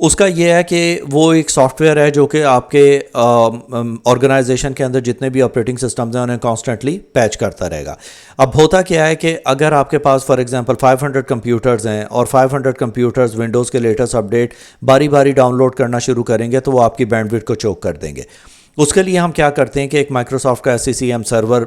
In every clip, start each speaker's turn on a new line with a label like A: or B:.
A: اس کا یہ ہے کہ وہ ایک سافٹ ویئر ہے جو کہ آپ کے آرگنائزیشن کے اندر جتنے بھی آپریٹنگ سسٹمز ہیں انہیں کانسٹنٹلی پیچ کرتا رہے گا. اب ہوتا کیا ہے کہ اگر آپ کے پاس فار ایگزامپل 500 کمپیوٹرز ہیں اور 500 کمپیوٹرز ونڈوز کے لیٹسٹ اپڈیٹ باری باری ڈاؤن لوڈ کرنا شروع کریں گے تو وہ آپ کی بینڈ وڈتھ کو چوک کر دیں گے. اس کے لیے ہم کیا کرتے ہیں کہ ایک مائکروسافٹ کا SCCM سرور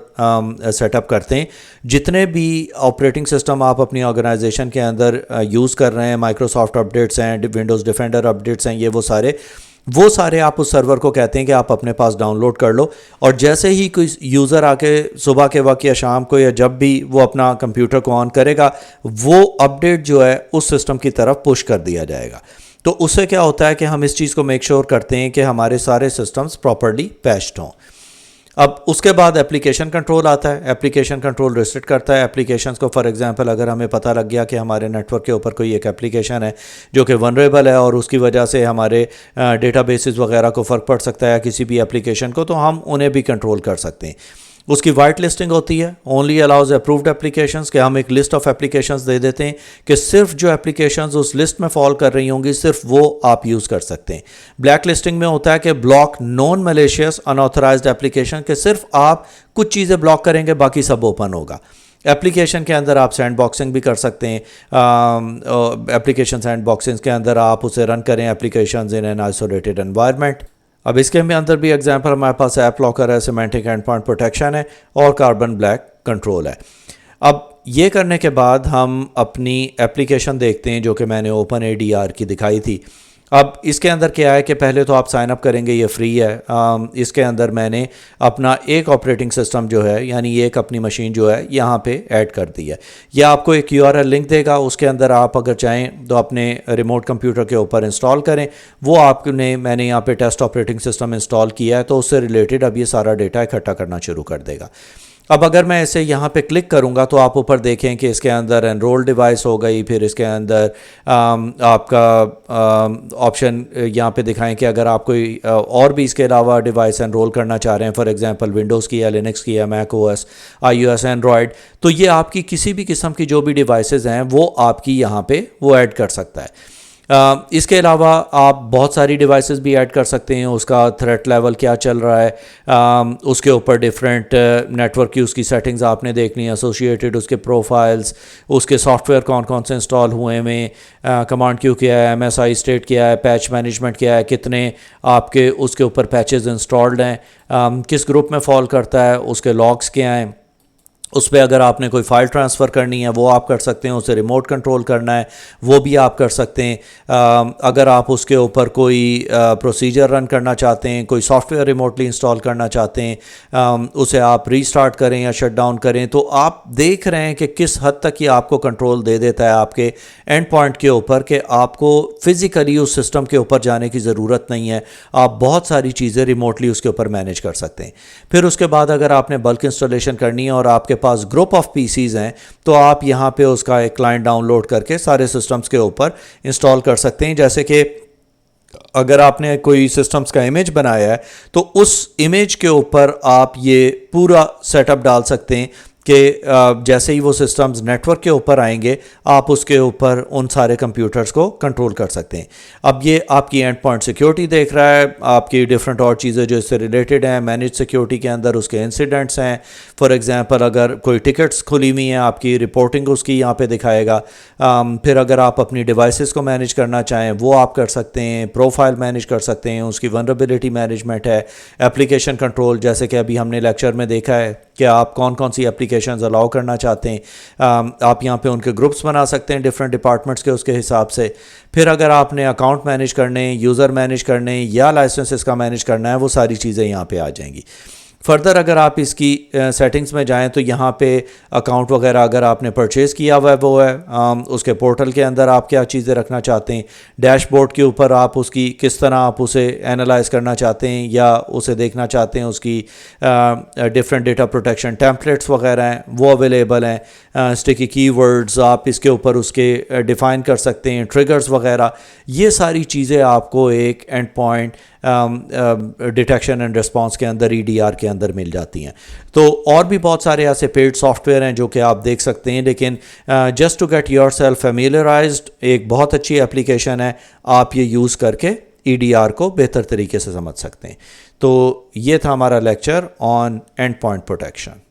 A: سیٹ اپ کرتے ہیں. جتنے بھی آپریٹنگ سسٹم آپ اپنی آرگنائزیشن کے اندر یوز کر رہے ہیں, مائکروسافٹ اپڈیٹس ہیں, ونڈوز ڈیفینڈر اپڈیٹس ہیں, یہ وہ سارے آپ اس سرور کو کہتے ہیں کہ آپ اپنے پاس ڈاؤن لوڈ کر لو. اور جیسے ہی کوئی یوزر آ کے صبح کے وقت یا شام کو یا جب بھی وہ اپنا کمپیوٹر کو آن کرے گا, وہ اپڈیٹ جو ہے اس سسٹم کی طرف پش کر دیا جائے گا. تو اس سے کیا ہوتا ہے کہ ہم اس چیز کو میک شور کرتے ہیں کہ ہمارے سارے سسٹمز پراپرلی پیچڈ ہوں. اب اس کے بعد اپلیکیشن کنٹرول آتا ہے. اپلیکیشن کنٹرول ریسٹرکٹ کرتا ہے اپلیکیشنز کو. فار ایگزامپل اگر ہمیں پتہ لگ گیا کہ ہمارے نیٹ ورک کے اوپر کوئی ایک اپلیکیشن ہے جو کہ ونریبل ہے اور اس کی وجہ سے ہمارے ڈیٹا بیسز وغیرہ کو فرق پڑ سکتا ہے کسی بھی اپلیکیشن کو, تو ہم انہیں بھی کنٹرول کر سکتے ہیں. اس کی وائٹ لسٹنگ ہوتی ہے, اونلی الاؤز اپرووڈ اپلیکیشنز, کہ ہم ایک لسٹ آف اپلیکیشنز دے دیتے ہیں کہ صرف جو اپلیکیشنز اس لسٹ میں فال کر رہی ہوں گی صرف وہ آپ یوز کر سکتے ہیں. بلیک لسٹنگ میں ہوتا ہے کہ بلاک نان میلیشیس انآتھرائزڈ اپلیکیشن, کہ صرف آپ کچھ چیزیں بلاک کریں گے باقی سب اوپن ہوگا. اپلیکیشن کے اندر آپ سینڈ باکسنگ بھی کر سکتے ہیں. اپلیکیشن سینڈ باکسنگ کے اندر آپ اسے رن کریں applications in an isolated environment. اب اس کے اندر بھی ایگزامپل ہمارے پاس ایپ لاکر ہے, سیمینٹک اینڈ پوائنٹ پروٹیکشن ہے اور کاربن بلیک کنٹرول ہے. اب یہ کرنے کے بعد ہم اپنی اپلیکیشن دیکھتے ہیں جو کہ میں نے اوپن ADR کی دکھائی تھی. اب اس کے اندر کیا ہے کہ پہلے تو آپ سائن اپ کریں گے, یہ فری ہے. اس کے اندر میں نے اپنا ایک آپریٹنگ سسٹم جو ہے یعنی ایک اپنی مشین جو ہے یہاں پہ ایڈ کر دی ہے. یہ آپ کو ایک URL لنک دے گا, اس کے اندر آپ اگر چاہیں تو اپنے ریموٹ کمپیوٹر کے اوپر انسٹال کریں. وہ آپ نے میں نے یہاں پہ ٹیسٹ آپریٹنگ سسٹم انسٹال کیا ہے تو اس سے ریلیٹڈ اب یہ سارا ڈیٹا اکٹھا کرنا شروع کر دے گا. اب اگر میں اسے یہاں پہ کلک کروں گا تو آپ اوپر دیکھیں کہ اس کے اندر انرول ڈیوائس ہو گئی, پھر اس کے اندر آپ کا آپشن یہاں پہ دکھائیں کہ اگر آپ کوئی اور بھی اس کے علاوہ ڈیوائس انرول کرنا چاہ رہے ہیں, فار ایگزامپل ونڈوز کی ہے, لینکس کی ہے, میک OS, iOS, اینڈرائڈ, تو یہ آپ کی کسی بھی قسم کی جو بھی ڈیوائسز ہیں وہ آپ کی یہاں پہ وہ ایڈ کر سکتا ہے. اس کے علاوہ آپ بہت ساری ڈیوائسز بھی ایڈ کر سکتے ہیں. اس کا تھریٹ لیول کیا چل رہا ہے, اس کے اوپر ڈفرینٹ نیٹ ورک کی اس کی سیٹنگز آپ نے دیکھنی ہے, ایسوسیٹڈ اس کے پروفائلز, اس کے سافٹ ویئر کون کون سے انسٹال ہوئے میں, کمانڈ کیو کیا ہے, MSI اسٹیٹ کیا ہے, پیچ مینجمنٹ کیا ہے, کتنے آپ کے اس کے اوپر پیچز انسٹالڈ ہیں, کس گروپ میں فال کرتا ہے, اس کے لاگس کیا ہیں. اس پہ اگر آپ نے کوئی فائل ٹرانسفر کرنی ہے وہ آپ کر سکتے ہیں, اسے ریموٹ کنٹرول کرنا ہے وہ بھی آپ کر سکتے ہیں. اگر آپ اس کے اوپر کوئی پروسیجر رن کرنا چاہتے ہیں, کوئی سافٹ ویئر ریموٹلی انسٹال کرنا چاہتے ہیں, اسے آپ ری سٹارٹ کریں یا شٹ ڈاؤن کریں, تو آپ دیکھ رہے ہیں کہ کس حد تک یہ آپ کو کنٹرول دے دیتا ہے آپ کے اینڈ پوائنٹ کے اوپر, کہ آپ کو فزیکلی اس سسٹم کے اوپر جانے کی ضرورت نہیں ہے. آپ بہت ساری چیزیں ریموٹلی اس کے اوپر مینیج کر سکتے ہیں. پھر اس کے بعد اگر آپ نے بلک انسٹالیشن کرنی ہے اور آپ کے پاس گروپ آف PCs ہیں تو آپ یہاں پہ اس کا ایک کلائنٹ ڈاؤن لوڈ کر کے سارے سسٹمز کے اوپر انسٹال کر سکتے ہیں. جیسے کہ اگر آپ نے کوئی سسٹمز کا امیج بنایا ہے تو اس امیج کے اوپر آپ یہ پورا سیٹ اپ ڈال سکتے ہیں کہ جیسے ہی وہ سسٹمز نیٹ ورک کے اوپر آئیں گے آپ اس کے اوپر ان سارے کمپیوٹرز کو کنٹرول کر سکتے ہیں. اب یہ آپ کی اینڈ پوائنٹ سیکیورٹی دیکھ رہا ہے, آپ کی ڈفرینٹ اور چیزیں جو اس سے ریلیٹڈ ہیں. مینیج سیکیورٹی کے اندر اس کے انسیڈنٹس ہیں. فار ایگزامپل اگر کوئی ٹکٹس کھلی ہوئی ہیں آپ کی رپورٹنگ اس کی یہاں پہ دکھائے گا. پھر اگر آپ اپنی ڈیوائسز کو مینیج کرنا چاہیں وہ آپ کر سکتے ہیں. پروفائل مینیج کر سکتے ہیں, اس کی ونربلٹی مینجمنٹ ہے. اپلیکیشن کنٹرول, جیسے کہ ابھی ہم نے لیکچر میں دیکھا ہے کہ آپ کون کون سی اپلیکیشنز الاؤ کرنا چاہتے ہیں. آپ یہاں پہ ان کے گروپس بنا سکتے ہیں ڈفرینٹ ڈپارٹمنٹس کے اس کے حساب سے. پھر اگر آپ نے اکاؤنٹ مینیج کرنے, یوزر مینیج کرنے یا لائسنسز کا مینیج کرنا ہے وہ ساری چیزیں یہاں پہ آ جائیں گی. فردر اگر آپ اس کی سیٹنگز میں جائیں تو یہاں پہ اکاؤنٹ وغیرہ اگر آپ نے پرچیز کیا ہوا ہے وہ ہے, اس کے پورٹل کے اندر آپ کیا چیزیں رکھنا چاہتے ہیں. ڈیش بورڈ کے اوپر آپ اس کی کس طرح آپ اسے اینالائز کرنا چاہتے ہیں یا اسے دیکھنا چاہتے ہیں. اس کی ڈفرینٹ ڈیٹا پروٹیکشن ٹیمپلیٹس وغیرہ ہیں وہ اویلیبل ہیں. اسٹیکی کی ورڈز آپ اس کے اوپر اس کے ڈیفائن کر سکتے ہیں. ٹریگرز وغیرہ, یہ ساری چیزیں آپ کو ایک and point detection and response کے اندر EDR کے اندر مل جاتی ہیں. تو اور بھی بہت سارے ایسے پیڈ سافٹ ویئر ہیں جو کہ آپ دیکھ سکتے ہیں, لیکن just to get yourself familiarised ایک بہت اچھی اپلیکیشن ہے, آپ یہ یوز کر کے EDR کو بہتر طریقے سے سمجھ سکتے ہیں. تو یہ تھا ہمارا lecture on and point protection.